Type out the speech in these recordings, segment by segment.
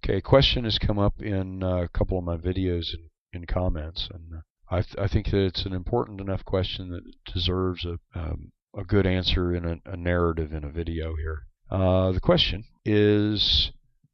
Okay, question has come up in a couple of my videos in comments, and I think that it's an important enough question that it deserves a good answer in a narrative in a video here. The question is,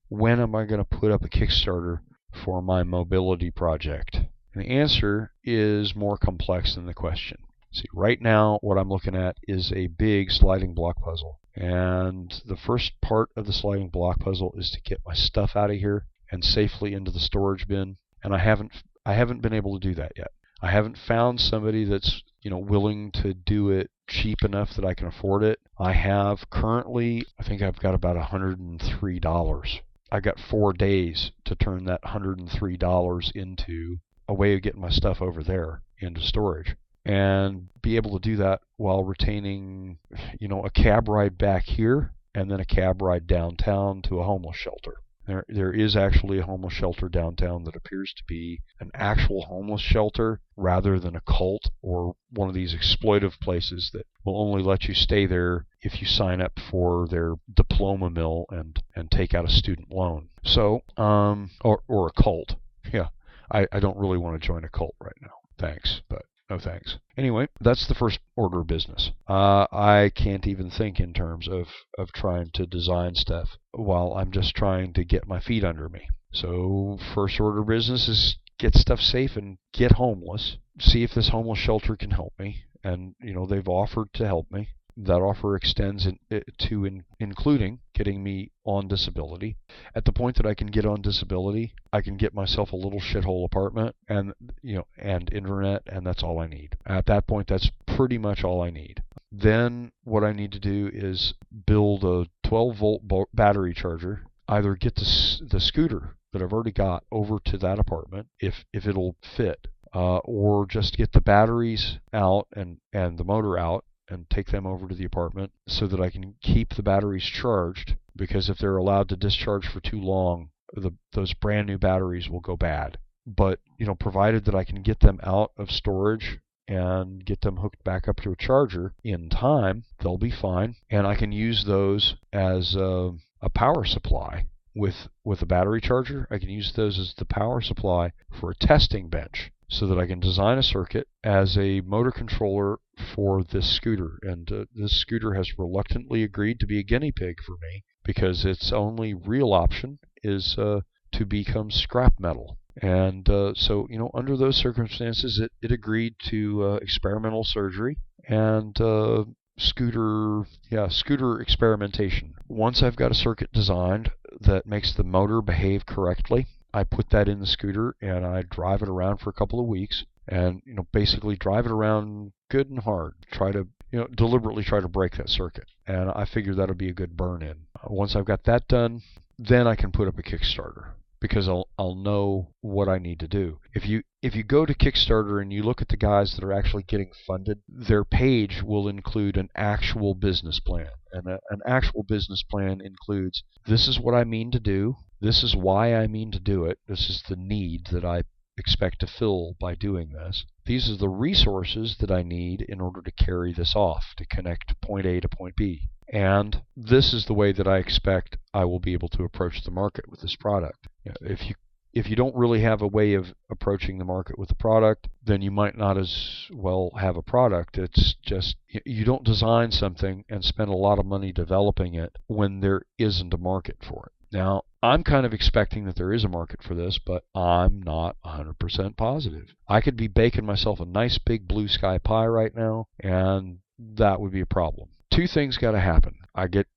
when am I going to put up a Kickstarter for my mobility project? And the answer is more complex than the question. See, right now what I'm looking at is a big sliding block puzzle. And the first part of the sliding block puzzle is to get my stuff out of here and safely into the storage bin. And I haven't been able to do that yet. I haven't found somebody that's willing to do it cheap enough that I can afford it. I have currently, I think I've got about $103. I got 4 days to turn that $103 into a way of getting my stuff over there into storage, and be able to do that while retaining, a cab ride back here and then a cab ride downtown to a homeless shelter. There is actually a homeless shelter downtown that appears to be an actual homeless shelter rather than a cult or one of these exploitive places that will only let you stay there if you sign up for their diploma mill and take out a student loan. So, or a cult. Yeah, I don't really want to join a cult right now. Thanks, but no thanks. Anyway, that's the first order of business. I can't even think in terms of trying to design stuff while I'm just trying to get my feet under me. So first order of business is get stuff safe and get homeless. See if this homeless shelter can help me. And, they've offered to help me. That offer extends to including getting me on disability. At the point that I can get on disability, I can get myself a little shithole apartment and internet, and that's all I need. At that point, that's pretty much all I need. Then what I need to do is build a 12-volt battery charger, either get the scooter that I've already got over to that apartment if it'll fit, or just get the batteries out and the motor out and take them over to the apartment so that I can keep the batteries charged, because if they're allowed to discharge for too long, those brand new batteries will go bad. But, provided that I can get them out of storage and get them hooked back up to a charger in time, they'll be fine. And I can use those as a power supply. With a battery charger, I can use those as the power supply for a testing bench, so that I can design a circuit as a motor controller for this scooter. And this scooter has reluctantly agreed to be a guinea pig for me, because its only real option is to become scrap metal. And so, under those circumstances, it agreed to experimental surgery and scooter experimentation. Once I've got a circuit designed that makes the motor behave correctly, I put that in the scooter and I drive it around for a couple of weeks, and basically drive it around good and hard. Try to deliberately try to break that circuit, and I figure that'll be a good burn-in. Once I've got that done, then I can put up a Kickstarter, because I'll know what I need to do. If you go to Kickstarter and you look at the guys that are actually getting funded, their page will include an actual business plan. And an actual business plan includes, this is what I mean to do, this is why I mean to do it, this is the need that I expect to fill by doing this, these are the resources that I need in order to carry this off, to connect point A to point B. And this is the way that I expect I will be able to approach the market with this product. If you don't really have a way of approaching the market with the product, then you might not as well have a product. It's just, you don't design something and spend a lot of money developing it when there isn't a market for it. Now, I'm kind of expecting that there is a market for this, but I'm not 100% positive. I could be baking myself a nice big blue sky pie right now, and that would be a problem. Two things got to happen. I get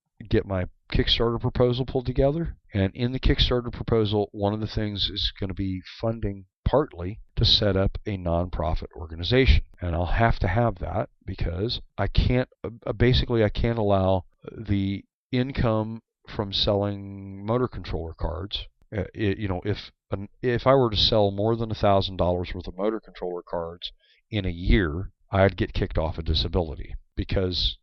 my Kickstarter proposal pulled together, and in the Kickstarter proposal, one of the things is going to be funding partly to set up a nonprofit organization. And I'll have to have that, because I can't allow the income from selling motor controller cards. If I were to sell more than $1,000 worth of motor controller cards in a year, I'd get kicked off of disability, because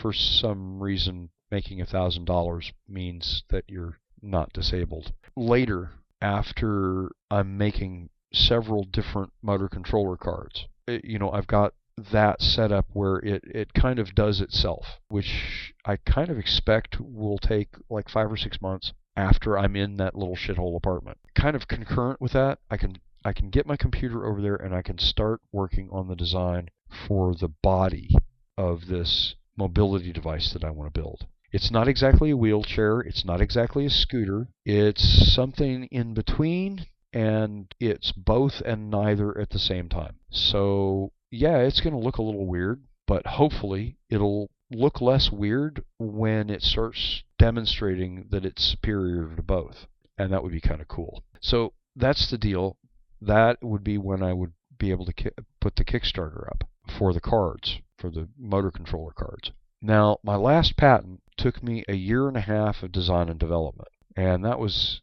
for some reason making $1,000 means that you're not disabled. Later, after I'm making several different motor controller cards, I've got that set up where it kind of does itself, which I kind of expect will take like 5 or 6 months. after I'm in that little shithole apartment. Kind of concurrent with that, I can get my computer over there and I can start working on the design for the body of this mobility device that I want to build. It's not exactly a wheelchair, it's not exactly a scooter, it's something in between, and it's both and neither at the same time. So yeah, it's going to look a little weird, but hopefully it'll look less weird when it starts demonstrating that it's superior to both. And that would be kind of cool. So that's the deal. That would be when I would be able to put the Kickstarter up for the cards, for the motor controller cards. Now, my last patent took me a year and a half of design and development. And that was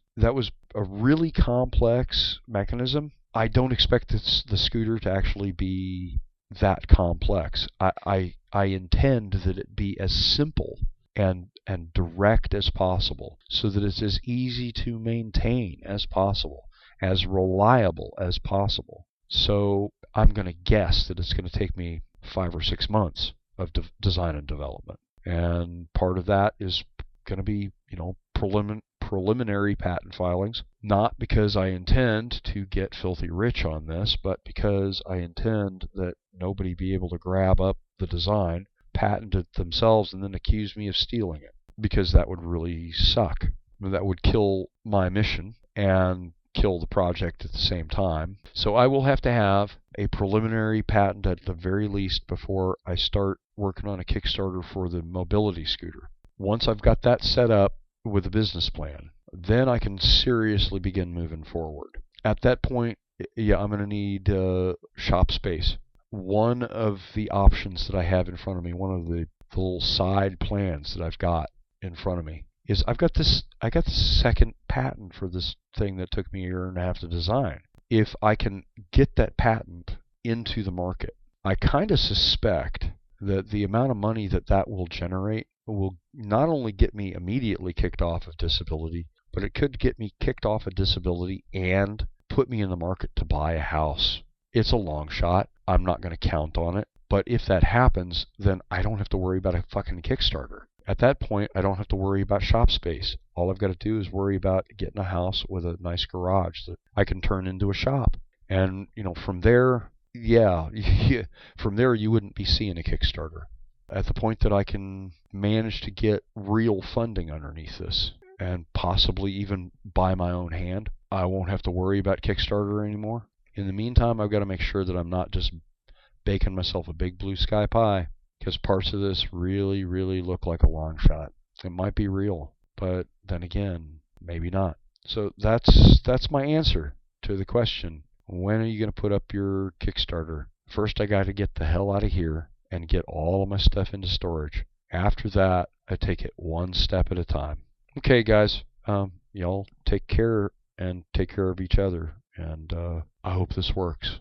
a really complex mechanism. I don't expect the scooter to actually be that complex. I intend that it be as simple and direct as possible, so that it's as easy to maintain as possible, as reliable as possible. So I'm going to guess that it's going to take me 5 or 6 months of design and development. And part of that is going to be, preliminary patent filings, not because I intend to get filthy rich on this, but because I intend that nobody be able to grab up the design, patent it themselves, and then accuse me of stealing it, because that would really suck. That would kill my mission and kill the project at the same time. So I will have to have a preliminary patent at the very least before I start working on a Kickstarter for the mobility scooter. Once I've got that set up with a business plan, then I can seriously begin moving forward. At that point, yeah, I'm going to need shop space. One of the options that I have in front of me, one of the little side plans that I've got in front of me, is I got the second patent for this thing that took me a year and a half to design. If I can get that patent into the market, I kind of suspect that the amount of money that will generate will not only get me immediately kicked off of disability, but it could get me kicked off of disability and put me in the market to buy a house. It's a long shot. I'm not going to count on it. But if that happens, then I don't have to worry about a fucking Kickstarter. At that point, I don't have to worry about shop space. All I've got to do is worry about getting a house with a nice garage that I can turn into a shop. And, from there, from there you wouldn't be seeing a Kickstarter. At the point that I can manage to get real funding underneath this, and possibly even by my own hand, I won't have to worry about Kickstarter anymore. In the meantime, I've got to make sure that I'm not just baking myself a big blue sky pie, because parts of this really, really look like a long shot. It might be real, but then again, maybe not. So that's my answer to the question, when are you going to put up your Kickstarter? First, I got to get the hell out of here and get all of my stuff into storage. After that, I take it one step at a time. Okay, guys, y'all take care and take care of each other, and I hope this works.